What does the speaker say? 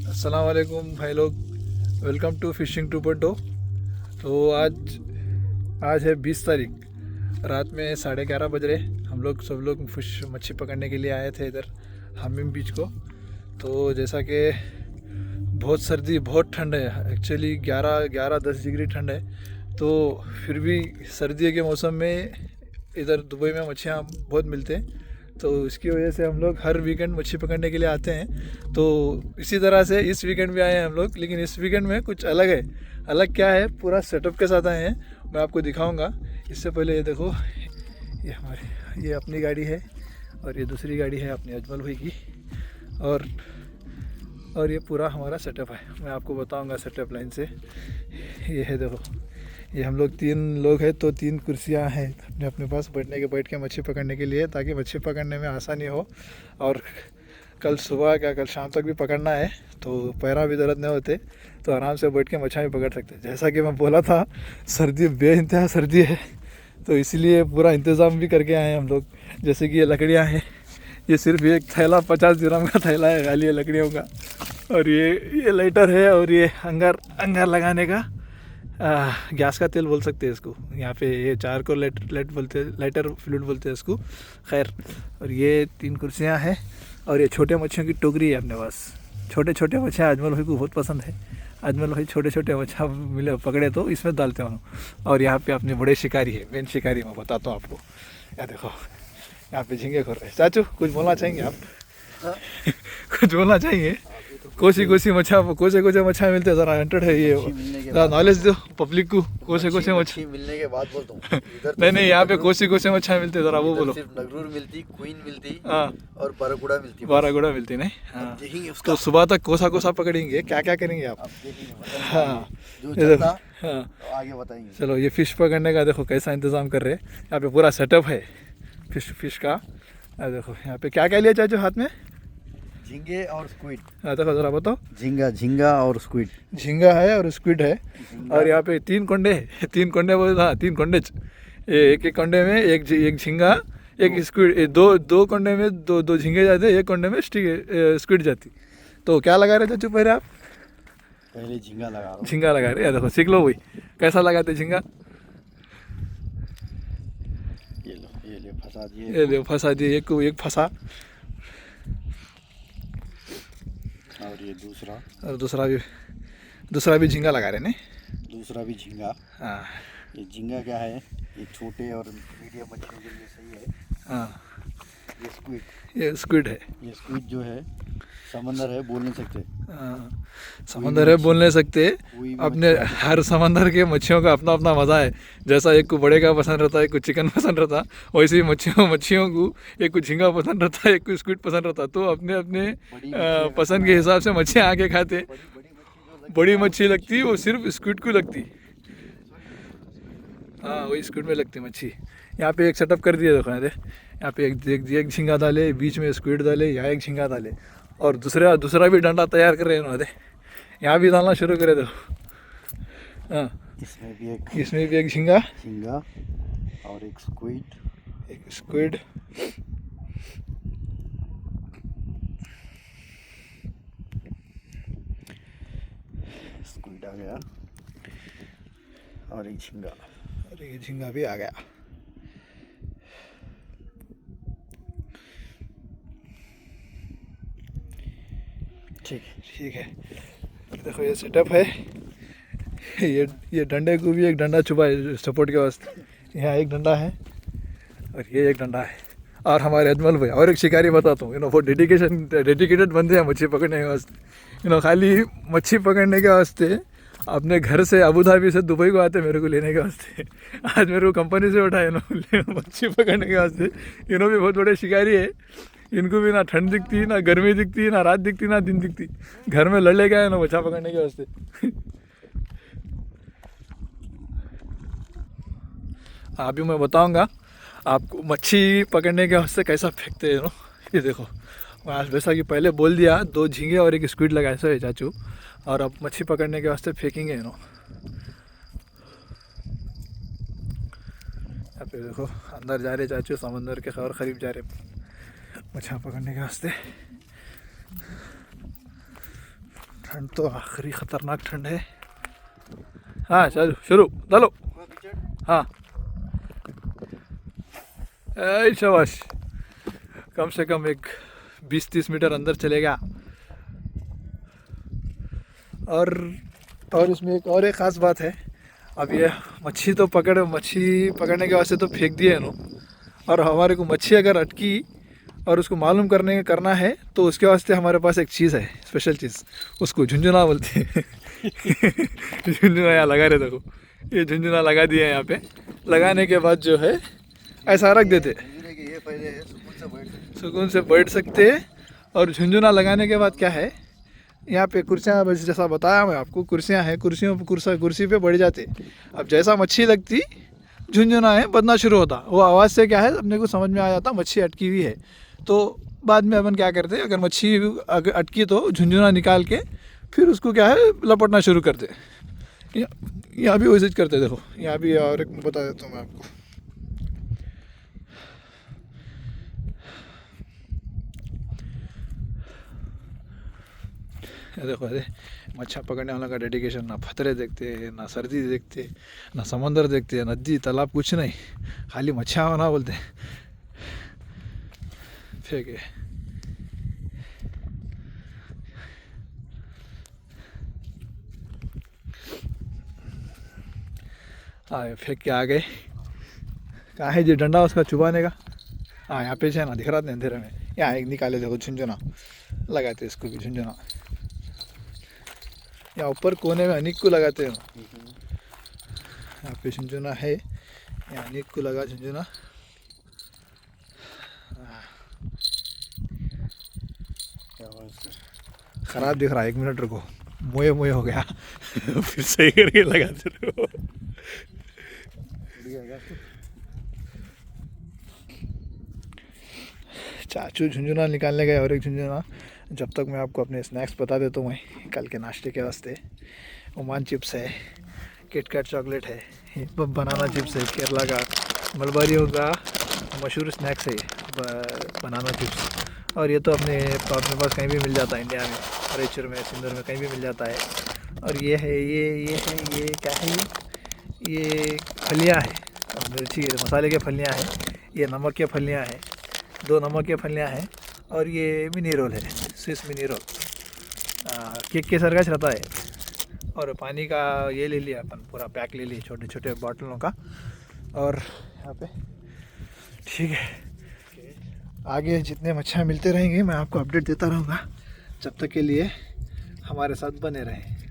अस्सलाम वालेकुम भाई लोग, वेलकम टू फिशिंग 2.0। तो आज है 20 तारीख, रात में 11:30 बज रहे। हम लोग सब लोग फिश मच्छी पकड़ने के लिए आए थे इधर हामिम बीच को। तो जैसा कि बहुत सर्दी, बहुत ठंड है, एक्चुअली 11-10 डिग्री ठंड है। तो फिर भी सर्दी के मौसम में इधर दुबई में मच्छियाँ बहुत मिलते हैं। तो इसकी वजह से हम लोग हर वीकेंड मच्छी पकड़ने के लिए आते हैं। तो इसी तरह से इस वीकेंड भी आए हैं हम लोग, लेकिन इस वीकेंड में कुछ अलग है। अलग क्या है, पूरा सेटअप के साथ आए हैं, मैं आपको दिखाऊंगा। इससे पहले ये देखो, ये अपनी गाड़ी है और ये दूसरी गाड़ी है अपनी अजमल भाई की, और ये पूरा हमारा सेटअप है। मैं आपको बताऊंगा सेटअप लाइन से। ये है देखो, ये हम लोग 3 लोग हैं, तो 3 कुर्सियां हैं अपने अपने पास बैठ के मच्छी पकड़ने के लिए, ताकि मच्छी पकड़ने में आसानी हो। और कल शाम तक भी पकड़ना है, तो पैरा भी दर्द नहीं होते, तो आराम से बैठ के मच्छियाँ भी पकड़ सकते हैं। जैसा कि मैं बोला था, सर्दी बेइंतहा सर्दी है, तो इसलिए पूरा इंतज़ाम भी करके आए हैं हम लोग। जैसे कि ये लकड़ियाँ हैं, ये सिर्फ एक थैला 50 दिरहम का थैला है खाली, ये लकड़ियों का। और ये लाइटर है, और ये अंगार लगाने का गैस का तेल बोल सकते हैं इसको। यहाँ पे ये चारकोल लाइटर फ्लूइड बोलते हैं इसको। खैर, और ये 3 कुर्सियाँ हैं, और ये छोटे मच्छियों की टोकरी है अपने पास। छोटे छोटे मच्छियाँ अजमल भाई को बहुत पसंद है। अजमल भाई छोटे छोटे मच्छियाँ मिले पकड़े तो इसमें डालते हैं। और यहाँ पे अपने बड़े शिकारी है, मेन शिकारी मैं बताता हूँ आपको। यहाँ देखो, यहाँ पे झींगे खोर रहे। चाचू कुछ बोलना चाहेंगे आप? कुछ बोलना चाहेंगे? कोसी मच्छा मिलते हैं, जरा एंटर्ड है ये, जरा नॉलेज दो पब्लिक को। कोसे मच्छी मिलने के बाद बोलता हूँ। नहीं, यहाँ पे कोसे मच्छा मिलते हैं, जरा वो बोलो। सिर्फ नगरूर मिलती, क्वीन मिलती, हाँ, और बारागुड़ा मिलती। बारागुड़ा मिलती नहीं। हाँ, देखेंगे उसका। तो सुबह तक कोसा पकड़ेंगे, क्या क्या करेंगे आप? अब देखेंगे, हाँ, जो चलता हाँ, तो आगे बताएंगे। चलो। ये फिश पकड़ने का देखो कैसा इंतज़ाम कर रहे हैं। यहाँ पे पूरा सेटअप है फिश का। देखो यहाँ पे क्या क्या लिया चाचू हाथ में? झींगे और स्क्विड। देखो जरा बताओ। झींगा और स्क्विड। झींगा है और स्क्विड है, और यहाँ पे 3 कोंडे है। 3 कोंडे बोले, हाँ 3 कोंडे। एक कोंडे में एक झींगा, एक स्क्विड। दो कोंडे में दो झींगे जाते, एक कोंडे में स्क्विड जाती। तो क्या लगा रहे थे चाचू पहले आप? पहले झींगा लगा रहा हूँ। झींगा लगा रहे। देखो सीख लो भाई, कैसा लगाते झींगा। ये ले फंसा दिए। ये ले फंसा दिए, एक फंसा। और ये और दूसरा भी झींगा लगा रहे ने। दूसरा भी झींगा। हाँ, ये झींगा क्या है, ये छोटे और मीडियम मछलियों के लिए सही है। हाँ, ये स्क्विड है। ये स्क्विड जो है समंदर है, बोल नहीं सकते। समंदर है, बोल नहीं सकते। अपने हर समंदर के मच्छियों का अपना अपना मज़ा है। जैसा एक को बड़े का पसंद रहता है, एक को चिकन पसंद रहता, वैसे ही मच्छियों को एक को झींगा पसंद रहता है, एक को स्क्विड पसंद रहता। तो अपने अपने पसंद के हिसाब से मच्छियाँ आके खाते। बड़ी मच्छी लगती वो सिर्फ स्क्विड को लगती। हाँ, वही स्क्विड में लगती मच्छी। यहाँ पे एक सेटअप कर दिया देखो। यहाँ पे एक झींगा डाले, बीच में स्क्विड डाले, यहाँ एक झींगा डाले, और दूसरा भी डंडा तैयार कर रहे हैं इन्होंने। यहाँ भी डालना शुरू करे देखो। हाँ, इसमें भी एक झींगा और एक स्क्विड। आ गया, और एक झींगा भी आ गया। ठीक है। देखो ये सेटअप है। ये डंडे को भी एक डंडा छुपा है सपोर्ट के वास्ते। यहाँ एक डंडा है, और ये एक डंडा है। और हमारे अजमल भाई और एक शिकारी बताता हूँ, वो डेडिकेटेड बंदे हैं मच्छी पकड़ने के वास्ते। खाली मच्छी पकड़ने के वास्ते अपने घर से, अबू धाबी से दुबई को आते मेरे को लेने के वास्ते। आज मेरे को कंपनी से उठाए मच्छी पकड़ने के वास्ते। भी बहुत बड़े शिकारी है। इनको भी ना ठंड दिखती, ना गर्मी दिखती, ना रात दिखती, ना दिन दिखती। घर में लड़े गए ना मच्छा पकड़ने के वास्ते। अभी मैं बताऊंगा आपको मच्छी पकड़ने के वास्ते कैसा फेंकते हैं। ये देखो, आज वैसा कि पहले बोल दिया, 2 झींगे और एक स्क्विड लगाए सो चाचू, और अब मच्छी पकड़ने के वास्ते फेंकेंगे। यहाँ पे देखो, अंदर जा रहे चाचू, समंदर के और करीब जा रहे मच्छा पकड़ने के वास्ते। ठंड तो आखिरी ख़तरनाक ठंड है। हाँ चलो शुरू डालो। हाँ शाबाश, कम से कम एक 20-30 मीटर अंदर चलेगा। और इसमें एक ख़ास बात है, अब ये मच्छी पकड़ने के वास्ते तो फेंक दिए है और हमारे को मच्छी अगर अटकी और उसको मालूम करना है तो उसके वास्ते हमारे पास एक चीज़ है, स्पेशल चीज़, उसको झुंझुना बोलते हैं। झुंझुना यहाँ लगा रहे, देखो ये झुंझुना लगा दिया है यहाँ पे। लगाने के बाद जो है ऐसा रख देते, ये फायदे है, सुकून से बैठ सकते हैं। और झुंझुना लगाने के बाद क्या है, यहाँ पे कुर्सियाँ, जैसा बताया मैं आपको, कुर्सियाँ हैं, कुर्सी पे बैठ जाते। अब जैसा मच्छी लगती झुंझुना है बजना शुरू होता, वो आवाज़ से क्या है अपने को समझ में आ जाता मच्छी अटकी हुई है। तो बाद में अपन क्या करते, अगर मच्छी अटकी तो झुंझुना निकाल के फिर उसको क्या है लपटना शुरू करते। यहाँ भी वैसे करते, देखो यहाँ भी। और एक बता देता हूँ मैं आपको, देखो अरे मच्छा पकड़ने वालों का डेडिकेशन, ना फतरे देखते, ना सर्दी देखते, ना समंदर देखते, नदी तालाब कुछ नहीं, खाली मच्छा होना बोलते फेंके। हाँ फेंक के आ गए। कहाँ है जो डंडा उसका चुबाने का? हाँ यहाँ पे है ना, दिख रहा था अंधेरे में। यहाँ एक निकाले, देखो झुंझुना लगाते, इसको भी झुंझुना यहाँ ऊपर कोने में अनेक को लगाते हैं। यहाँ पे झुंझुना है, यहाँ अनेक को लगा झुंझुना। खराब दिख रहा है, 1 मिनट रुको, मोए हो गया। फिर सही करके लगाते रहो। चाचू झुंझुना निकालने गए, और एक झुंझुना। जब तक मैं आपको अपने स्नैक्स बता देता हूँ मैं कल के नाश्ते के वास्ते। ओमान चिप्स है, किटकैट चॉकलेट है, बनाना चिप्स है, केरला का मलबारियों का मशहूर स्नैक्स है बनाना चिप्स। और ये तो अपने पास कहीं भी मिल जाता है, इंडिया में, हरेचर में, सिंदूर में, कहीं भी मिल जाता है। और ये है, ये क्या है, ये फलियाँ है, मिर्ची मसाले के फलियाँ हैं, ये नमक के फलियाँ हैं, 2 नमक के फलियाँ हैं। और ये मिनी रोल है, स्विस मिनी रोल, केक के सर का रहता है। और पानी का ये ले लिया अपन, पूरा पैक ले लिया, छोटे छोटे बॉटलों का। और यहाँ पे ठीक है, आगे जितने मच्छियाँ मिलते रहेंगे मैं आपको अपडेट देता रहूँगा। जब तक के लिए हमारे साथ बने रहें।